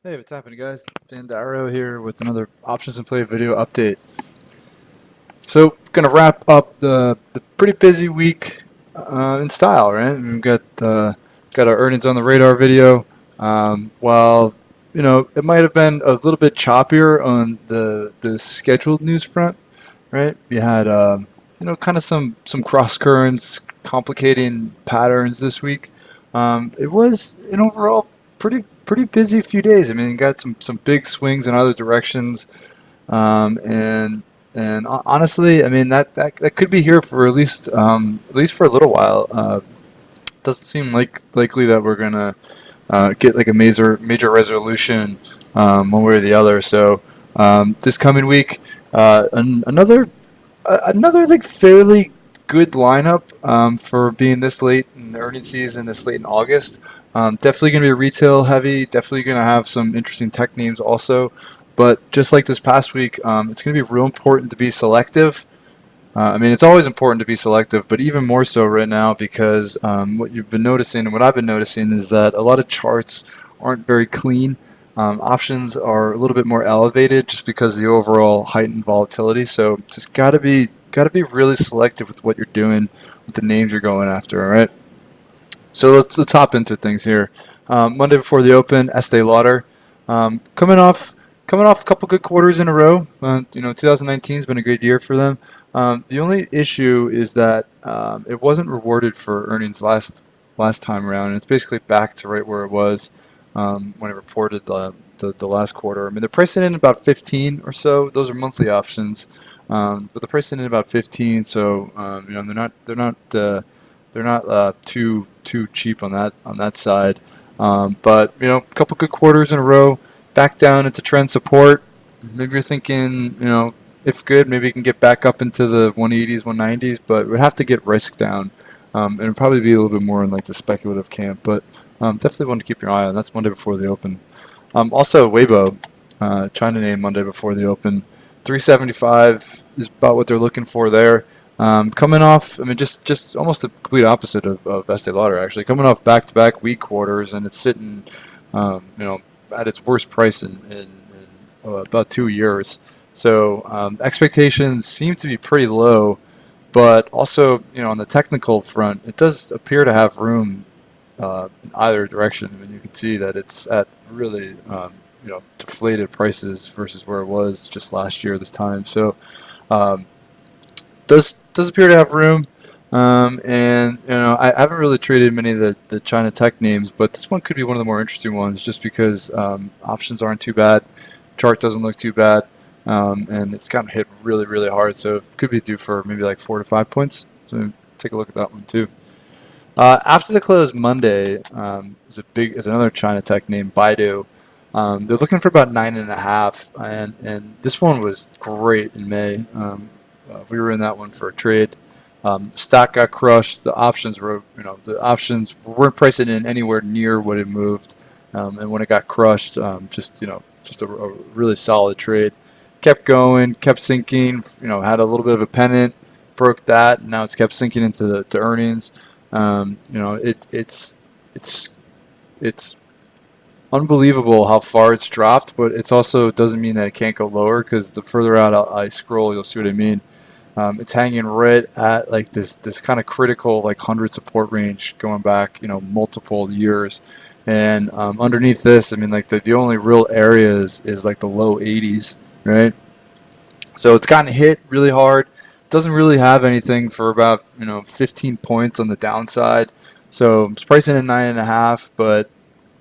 Hey, what's happening, guys? Dan Darrow here with another Options in Play video update. So, gonna wrap up the pretty busy week in style, right? We've got our earnings on the radar video. While it might have been a little bit choppier on the scheduled news front, right? We had kind of some cross currents, complicating patterns this week. It was an overall pretty busy few days. I mean, got some big swings in other directions, and honestly, I mean that could be here for at least for a little while. Doesn't seem likely that we're gonna get like a major resolution one way or the other. So this coming week, another like fairly good lineup for being this late in the earnings season, this late in August. Definitely going to be retail heavy. Definitely going to have some interesting tech names also. But just like this past week, it's going to be real important to be selective. I mean, it's always important to be selective, but even more so right now because what you've been noticing and what I've been noticing is that a lot of charts aren't very clean. Options are a little bit more elevated just because of the overall heightened volatility. So just gotta be really selective with what you're doing, with the names you're going after. All right. So let's hop into things here. Monday before the open, Estee Lauder, coming off a couple good quarters in a row. 2019 has been a good year for them. The only issue is that it wasn't rewarded for earnings last time around, and it's basically back to right where it was when it reported the last quarter. I mean, they're pricing in about 15 or so. Those are monthly options, but they're pricing in about 15. So they're not too cheap on that side. But a couple good quarters in a row, back down into trend support. Maybe you're thinking, if good, maybe you can get back up into the 180s, 190s, but we'd have to get risk down. And it'd probably be a little bit more in like the speculative camp, but definitely one to keep your eye on. That's Monday before the open. Also, Weibo, China name Monday before the open. 375 is about what they're looking for there. Coming off, I mean, just almost the complete opposite of Estee Lauder, actually. Coming off back-to-back weak quarters, and it's sitting, at its worst price in about 2 years. So expectations seem to be pretty low, but also, on the technical front, it does appear to have room in either direction. I mean, you can see that it's at really, deflated prices versus where it was just last year this time. So um, does appear to have room. And I haven't really traded many of the China tech names, but this one could be one of the more interesting ones just because options aren't too bad, chart doesn't look too bad, and it's gotten hit really hard, so it could be due for maybe like 4 to 5 points. So take a look at that one too. After the close Monday, is another China tech named Baidu. They're looking for about 9.5, and this one was great in May. We were in that one for a trade. Stock got crushed. The options weren't pricing in anywhere near what it moved, and when it got crushed, just a really solid trade. Kept going, kept sinking. Had a little bit of a pennant, broke that, and now it's kept sinking into the earnings. It's unbelievable how far it's dropped, but it's also doesn't mean that it can't go lower because the further out I scroll, you'll see what I mean. It's hanging right at like this kind of critical like 100 support range going back multiple years, and underneath this, I mean like the only real area is like the low 80s, right? So it's gotten hit really hard. It doesn't really have anything for about 15 points on the downside. So it's pricing in 9.5, but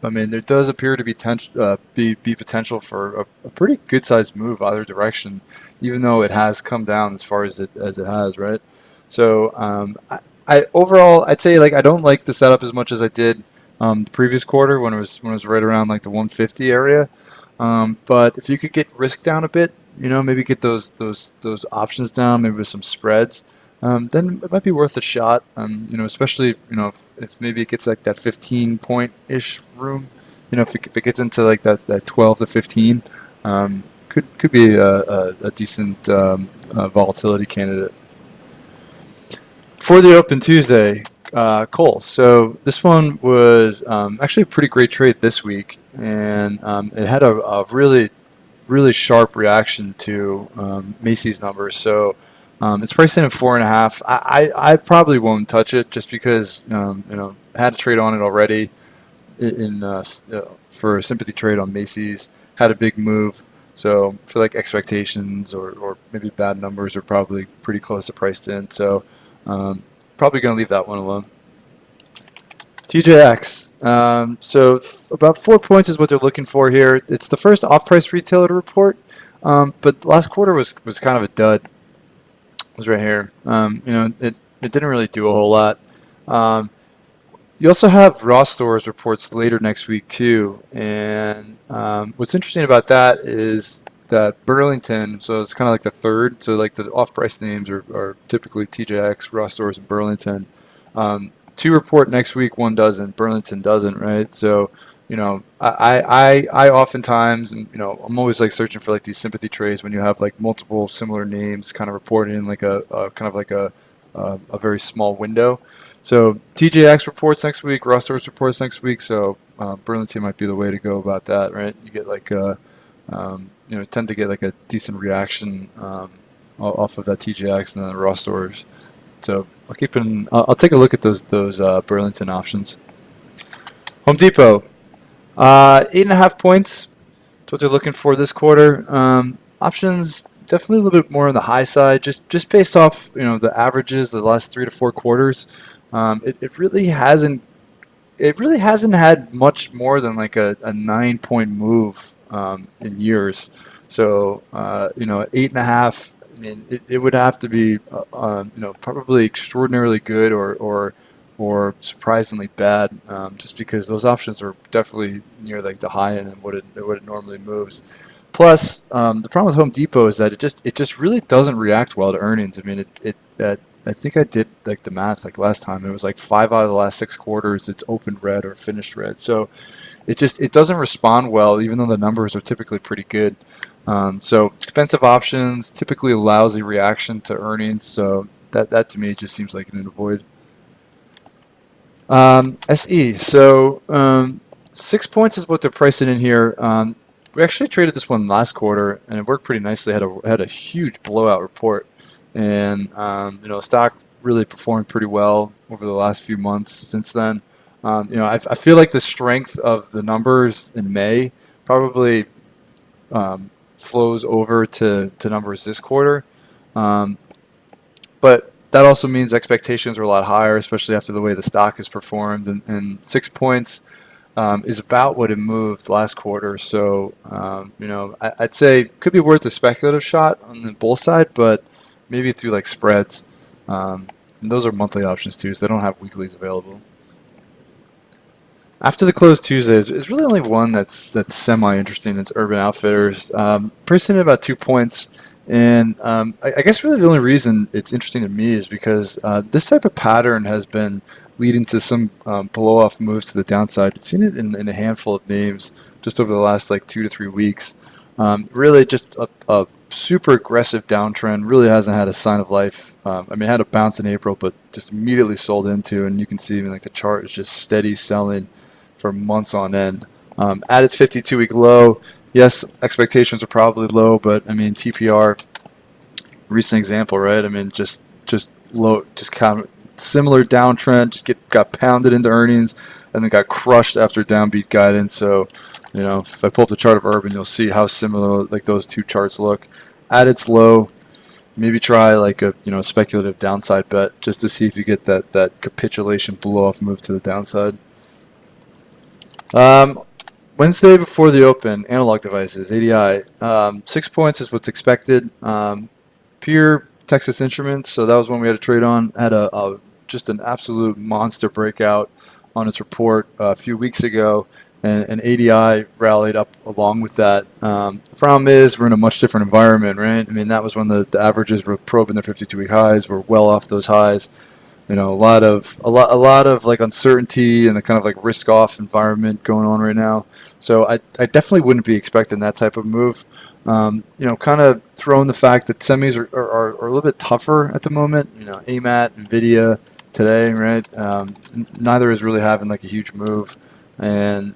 I mean there does appear to be potential for a pretty good sized move either direction, even though it has come down as far as it has, right? So I overall I'd say like I don't like the setup as much as I did the previous quarter when it was right around like the 150 area. But if you could get risk down a bit, maybe get those options down, maybe with some spreads, then it might be worth a shot. Especially if maybe it gets like that 15 point ish room. If it gets into like that 12 to 15, could be a decent volatility candidate. For the open Tuesday, Coal. So this one was actually a pretty great trade this week, and it had a really sharp reaction to Macy's numbers. So it's priced in at 4.5. I probably won't touch it just because I had a trade on it already for a sympathy trade on Macy's. Had a big move. So for like expectations or maybe bad numbers are probably pretty close to priced in. So probably going to leave that one alone. TJX. About 4 points is what they're looking for here. It's the first off-price retailer to report, but last quarter was kind of a dud. It was right here. It didn't really do a whole lot. You also have Ross Stores reports later next week too, and what's interesting about that is that Burlington, so it's kind of like the third, so like the off-price names are typically TJX, Ross Stores, and Burlington. Two report next week, one doesn't. Burlington doesn't, right? So, I oftentimes, I'm always like searching for like these sympathy trades when you have like multiple similar names kind of reported in like a kind of like a very small window. So TJX reports next week, Ross Stores reports next week. So Burlington might be the way to go about that, right? You get like tend to get like a decent reaction off of that TJX and then the Ross Stores. So I'll take a look at those Burlington options. Home Depot, 8.5 points. That's what they're looking for this quarter. Options definitely a little bit more on the high side, just based off the averages the last 3 to 4 quarters. It really hasn't had much more than like a 9 point move in years. So 8.5. I mean, it would have to be probably extraordinarily good or surprisingly bad, just because those options are definitely near like the high end and what it normally moves. Plus, the problem with Home Depot is that it just really doesn't react well to earnings. I mean, I think I did like the math like last time. It was like 5 out of the last 6 quarters it's opened red or finished red. So it doesn't respond well, even though the numbers are typically pretty good. So expensive options, typically a lousy reaction to earnings. So that to me just seems like an avoid. SE. So 6 points is what they're pricing in here. We actually traded this one last quarter, and it worked pretty nicely. Had a huge blowout report, and stock really performed pretty well over the last few months since then. I feel like the strength of the numbers in May probably flows over to numbers this quarter. But that also means expectations are a lot higher, especially after the way the stock has performed. And 6 points is about what it moved last quarter. So, I'd say it could be worth a speculative shot on the bull side, but maybe through like spreads. And those are monthly options too, so they don't have weeklies available. After the close Tuesdays, there's really only one that's semi-interesting. It's Urban Outfitters. Pricing at about 2 points. And I guess really the only reason it's interesting to me is because this type of pattern has been leading to some blow-off moves to the downside. I've seen it in a handful of names just over the last like 2 to 3 weeks. Really just a super aggressive downtrend. Really hasn't had a sign of life. I mean, it had a bounce in April, but just immediately sold into. And you can see even like the chart is just steady selling for months on end. At its 52-week low, yes, expectations are probably low, but I mean TPR, recent example, right? I mean just low, just kind of similar downtrend, just got pounded into earnings, and then got crushed after downbeat guidance. So, if I pull up the chart of Urban, you'll see how similar like those two charts look. At its low, maybe try like a speculative downside bet just to see if you get that capitulation blow off move to the downside. Wednesday before the open, analog devices, ADI. 6 points is what's expected. Pure Texas Instruments, so that was one we had a trade on. Had just an absolute monster breakout on its report a few weeks ago, and ADI rallied up along with that. The problem is we're in a much different environment, right? I mean, that was when the averages were probing their 52-week highs. We're well off those highs. A lot of like uncertainty and the kind of like risk off environment going on right now. So I definitely wouldn't be expecting that type of move. Kind of throwing the fact that semis are a little bit tougher at the moment. AMAT, Nvidia, today, right? Neither is really having like a huge move, and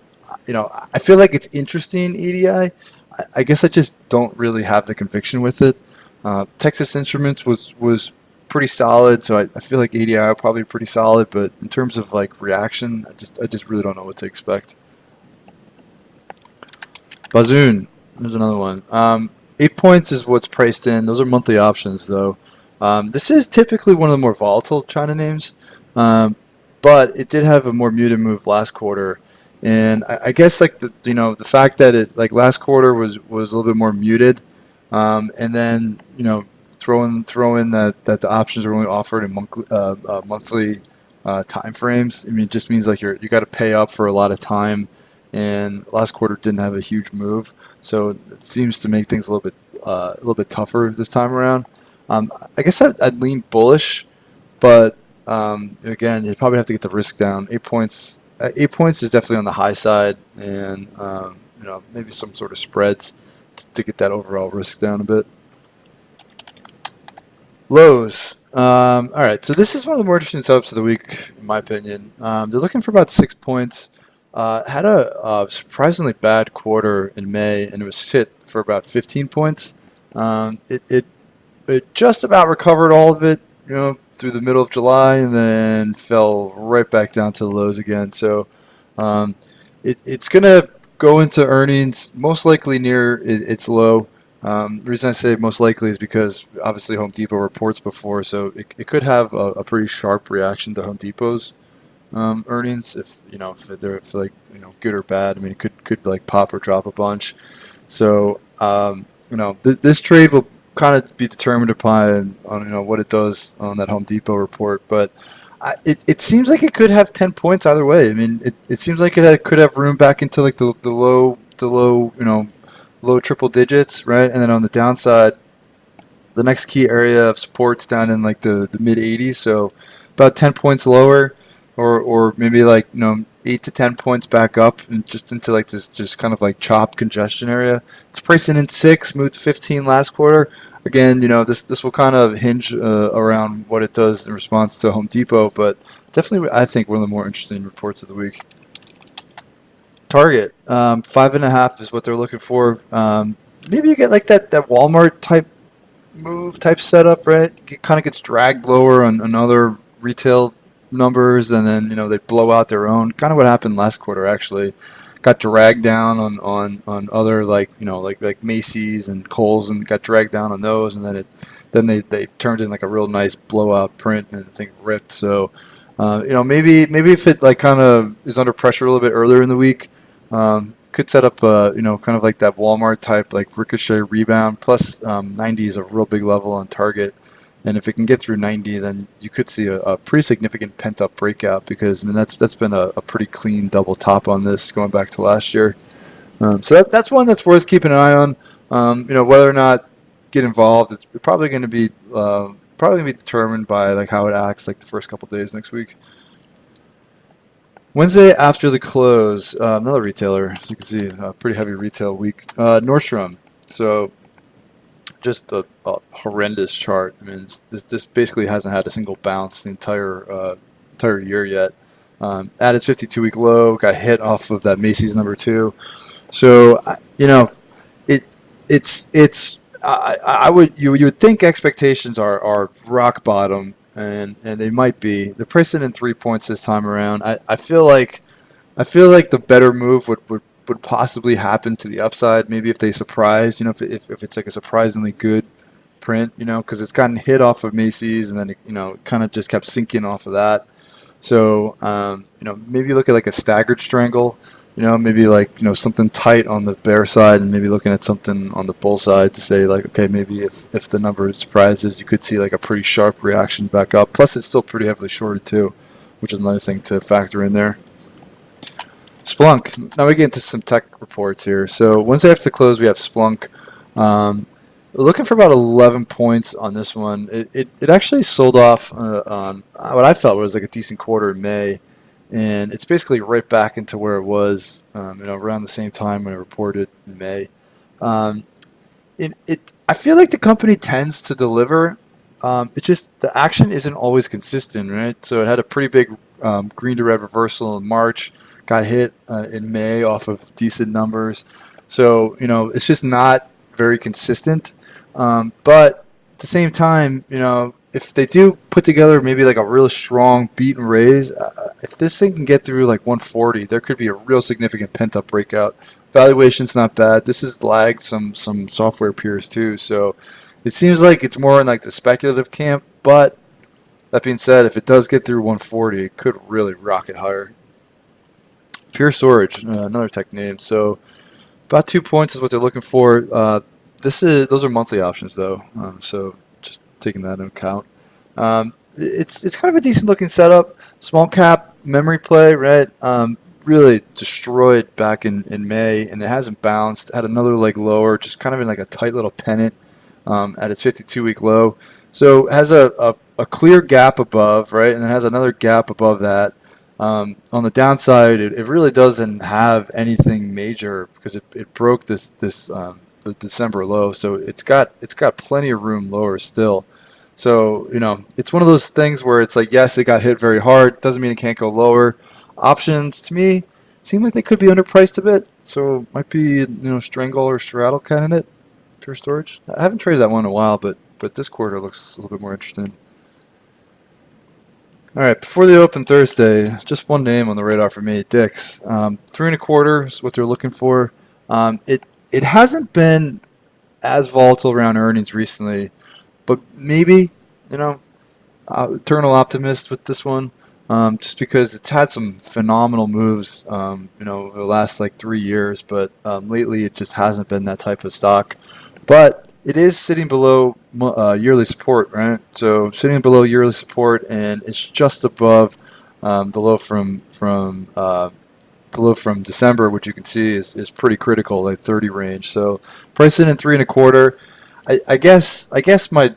I feel like it's interesting EDI. I guess I just don't really have the conviction with it. Texas Instruments was pretty solid, so I feel like ADI are probably pretty solid. But in terms of like reaction, I just really don't know what to expect. Bazoon, there's another one. 8 points is what's priced in. Those are monthly options, though. This is typically one of the more volatile China names, um, but it did have a more muted move last quarter, and I guess like the fact that it like last quarter was a little bit more muted, and then throw in that the options are only offered in monthly time frames. I mean, it just means like you got to pay up for a lot of time, and last quarter didn't have a huge move, so it seems to make things a little bit tougher this time around. I guess I'd lean bullish, but again, you'd probably have to get the risk down. 8 points. 8 points is definitely on the high side, and maybe some sort of spreads to get that overall risk down a bit. Lows. All right, so this is one of the more interesting setups of the week, in my opinion. They're looking for about 6 points. Had a surprisingly bad quarter in May, and it was hit for about 15 points. It just about recovered all of it, through the middle of July, and then fell right back down to the lows again. So um, it's going to go into earnings most likely near its low. The reason I say most likely is because obviously Home Depot reports before, so it could have a pretty sharp reaction to Home Depot's earnings if they're like good or bad. I mean, it could like pop or drop a bunch. So this trade will kind of be determined upon on what it does on that Home Depot report, but it seems like it could have 10 points either way. I mean, it seems like could have room back into like the low triple digits, right? And then on the downside, the next key area of support's down in like the mid 80s, so about 10 points lower, or maybe like 8 to 10 points back up and just into like this just kind of like chop congestion area. It's pricing in 6, moved to 15 last quarter. Again, this will kind of hinge around what it does in response to Home Depot, but definitely I think one of the more interesting reports of the week. Target 5.5 is what they're looking for. Maybe you get like that Walmart type move type setup, right? It kind of gets dragged lower on other retail numbers, and then they blow out their own. Kind of what happened last quarter actually. Got dragged down on other like like Macy's and Kohl's, and got dragged down on those, and then they turned in like a real nice blowout print, and the thing ripped. So maybe if it like kind of is under pressure a little bit earlier in the week, could set up kind of like that Walmart type like ricochet rebound. Plus 90 is a real big level on target, and if it can get through 90, then you could see a pretty significant pent up breakout, because I mean that's been a pretty clean double top on this going back to last year. So that's one that's worth keeping an eye on. Whether or not get involved, it's probably gonna be determined by like how it acts like the first couple days next week. Wednesday after the close, another retailer. As you can see, a pretty heavy retail week. Nordstrom. So just a horrendous chart. I mean, this basically hasn't had a single bounce the entire year yet. At its 52-week low, got hit off of that Macy's number 2. So it it's I would you would think expectations are rock bottom, and they might be. They're pricing in 3 points this time around. I feel like the better move would possibly happen to the upside. Maybe if they surprise, if it's like a surprisingly good print, because it's gotten hit off of Macy's, and then it kind of just kept sinking off of that. So maybe look at like a staggered strangle. Maybe like something tight on the bear side, and maybe looking at something on the bull side to say like, okay, maybe if the number surprises, you could see like a pretty sharp reaction back up. Plus, it's still pretty heavily shorted too, which is another thing to factor in there. Splunk. Now we get into some tech reports here. So Wednesday after the close, we have Splunk. Looking for about 11 points on this one. It actually sold off on what I felt was like a decent quarter in May, and it's basically right back into where it was, around the same time when it reported in May. I feel like the company tends to deliver it's just the action isn't always consistent, right? So it had a pretty big green to red reversal in March, got hit in May off of decent numbers. So, it's just not very consistent. But at the same time, if they do put together maybe like a real strong beat and raise, if this thing can get through like 140, there could be a real significant pent up breakout. Valuation's not bad. This has lagged some software peers too, so it seems like it's more in like the speculative camp. But that being said, if it does get through 140, it could really rocket higher. Pure Storage, another tech name. So about 2 points is what they're looking for. Those are monthly options though, so just taking that into account. It's kind of a decent looking setup. Small cap memory play, right? Really destroyed back in May, and it hasn't bounced. Had another leg lower, just kind of in like a tight little pennant at its 52-week low. So it has a clear gap above, right, and it has another gap above that. On the downside, it really doesn't have anything major because it broke the December low, so it's got plenty of room lower still. So it's one of those things where it's like, yes, it got hit very hard, doesn't mean it can't go lower. Options to me seem like they could be underpriced a bit, so might be strangle or straddle candidate. Pure Storage. I haven't traded that one in a while, but this quarter looks a little bit more interesting. All right, before the open Thursday, just one name on the radar for me, Dix. 3.25 is what they're looking for. It hasn't been as volatile around earnings recently, but maybe eternal optimist with this one, just because it's had some phenomenal moves, over the last like 3 years, but lately it just hasn't been that type of stock. But it is sitting below yearly support, right? So sitting below yearly support, and it's just above the low from December, which you can see is pretty critical, like 30 range. So price it in 3.25. I guess my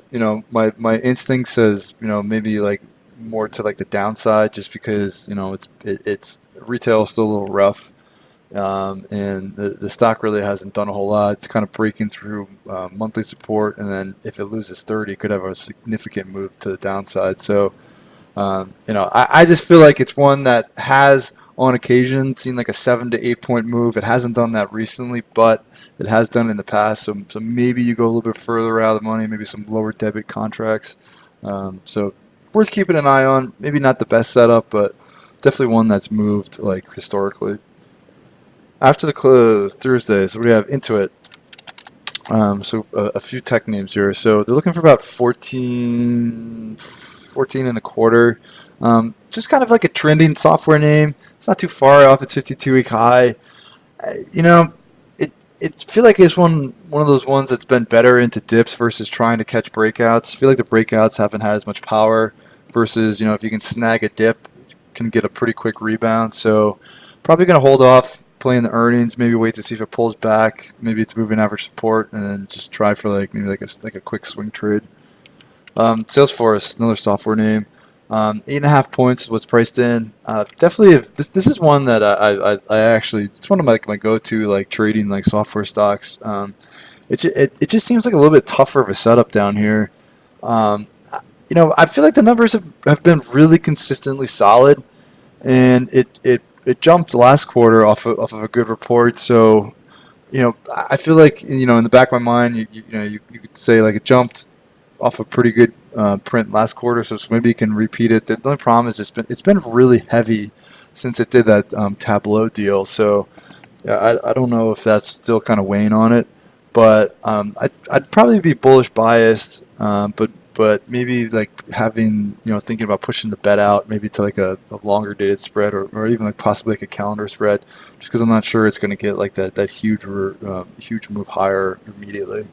instinct says maybe like more to like the downside, just because it's retail is still a little rough. And the stock really hasn't done a whole lot. It's kind of breaking through monthly support, and then if it loses 30, it could have a significant move to the downside. So, I just feel like it's one that has, on occasion, seen like a 7 to 8 point move. It hasn't done that recently, but it has done in the past. So maybe you go a little bit further out of the money, maybe some lower debit contracts. So worth keeping an eye on. Maybe not the best setup, but definitely one that's moved like historically. After the close Thursday, so we have Intuit. So a few tech names here. So they're looking for about 14.25. Just kind of like a trending software name. It's not too far off its 52-week high. It feel like it's one of those ones that's been better into dips versus trying to catch breakouts. I feel like the breakouts haven't had as much power versus if you can snag a dip, you can get a pretty quick rebound. So probably going to hold off playing the earnings, maybe wait to see if it pulls back, maybe it's moving average support, and then just try for maybe like a quick swing trade. Salesforce, another software name. 8.5 points is what's priced in. Definitely, if this is one that I actually, it's one of my go-to like trading like software stocks. It just seems like a little bit tougher of a setup down here. I feel like the numbers have been really consistently solid, and it jumped last quarter off of a good report. So I feel like in the back of my mind, you could say like it jumped off a pretty good print last quarter, so maybe you can repeat it. The only problem is it's been really heavy since it did that Tableau deal. So yeah, I don't know if that's still kind of weighing on it, but I'd probably be bullish biased, but maybe like having thinking about pushing the bet out maybe to like a longer dated spread, or even like possibly like a calendar spread, just because I'm not sure it's going to get like that huge move higher immediately.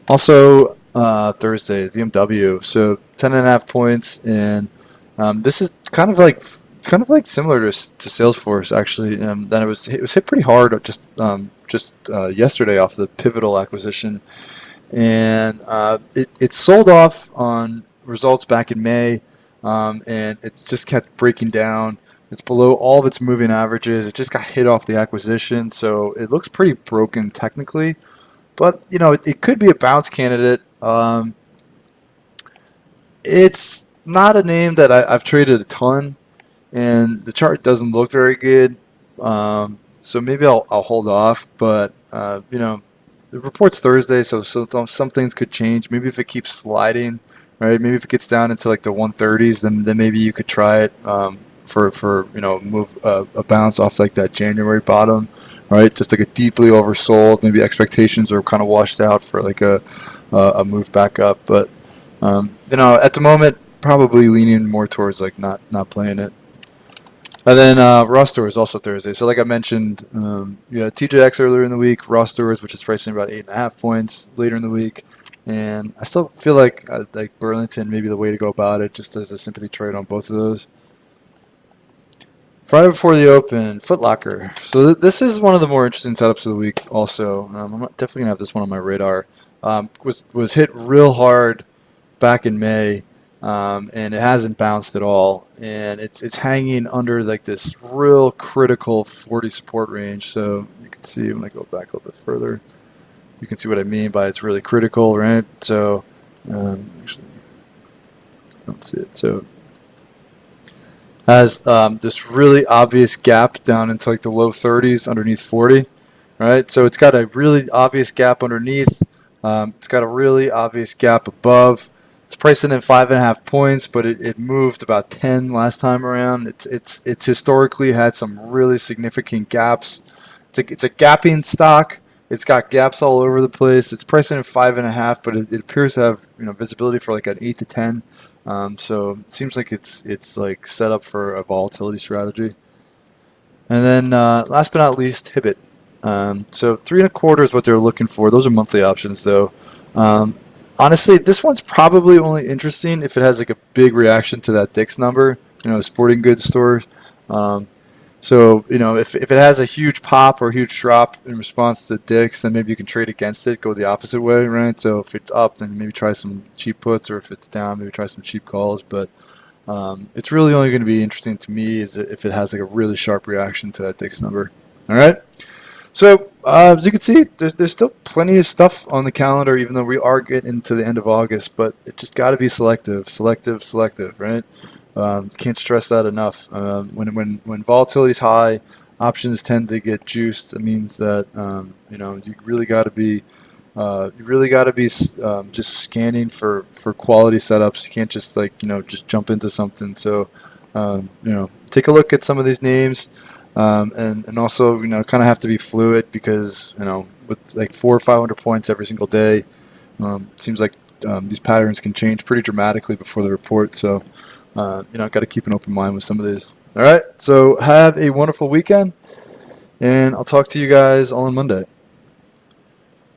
Also, Thursday, VMW. So 10.5 points, and this is kind of like similar to Salesforce actually. Then it was hit pretty hard just yesterday off the Pivotal acquisition, and it sold off on results back in May, and it's just kept breaking down. It's below all of its moving averages. It just got hit off the acquisition, so it looks pretty broken technically. But it could be a bounce candidate. It's not a name that I've traded a ton, and the chart doesn't look very good. So maybe I'll hold off. But the report's Thursday, so some things could change. Maybe if it keeps sliding, right? Maybe if it gets down into like the 130s, then maybe you could try it for move a bounce off like that January bottom, right? Just like a deeply oversold. Maybe expectations are kind of washed out for like a move back up, but at the moment, probably leaning more towards like not playing it. And then Raw Stores also Thursday. So like I mentioned, TJX earlier in the week, Raw Stores, which is pricing about 8.5 points later in the week, and I still feel like Burlington may be the way to go about it, just as a sympathy trade on both of those. Friday before the open, Foot Locker. So this is one of the more interesting setups of the week. Also, I'm definitely gonna have this one on my radar. Was hit real hard back in May, and it hasn't bounced at all. And it's hanging under like this real critical 40 support range. So you can see when I go back a little bit further, you can see what I mean by it's really critical, right? So actually, I don't see it. So has this really obvious gap down into like the low 30s underneath 40, right? So it's got a really obvious gap underneath. It's got a really obvious gap above. It's pricing in 5.5 points, but it moved about 10 last time around. It's historically had some really significant gaps. It's a gapping stock. It's got gaps all over the place. It's pricing at 5.5, but it appears to have visibility for like an 8 to 10. So it seems like it's like set up for a volatility strategy. And then last but not least, Hibbit. So 3.25 is what they're looking for. Those are monthly options though. Honestly, this one's probably only interesting if it has like a big reaction to that Dick's number, sporting goods stores. So if it has a huge pop or a huge drop in response to Dick's, then maybe you can trade against it, go the opposite way, right? So if it's up, then maybe try some cheap puts, or if it's down, maybe try some cheap calls. But it's really only going to be interesting to me is if it has like a really sharp reaction to that Dick's number. All right. So as you can see, there's still plenty of stuff on the calendar, even though we are getting into the end of August. But it just got to be selective, right? Can't stress that enough. When volatility is high, options tend to get juiced. It means that you really got to be just scanning for quality setups. You can't just just jump into something. So take a look at some of these names. And also, kind of have to be fluid because, with like 400 or 500 points every single day, it seems like these patterns can change pretty dramatically before the report. So, got to keep an open mind with some of these. All right. So have a wonderful weekend, and I'll talk to you guys all on Monday.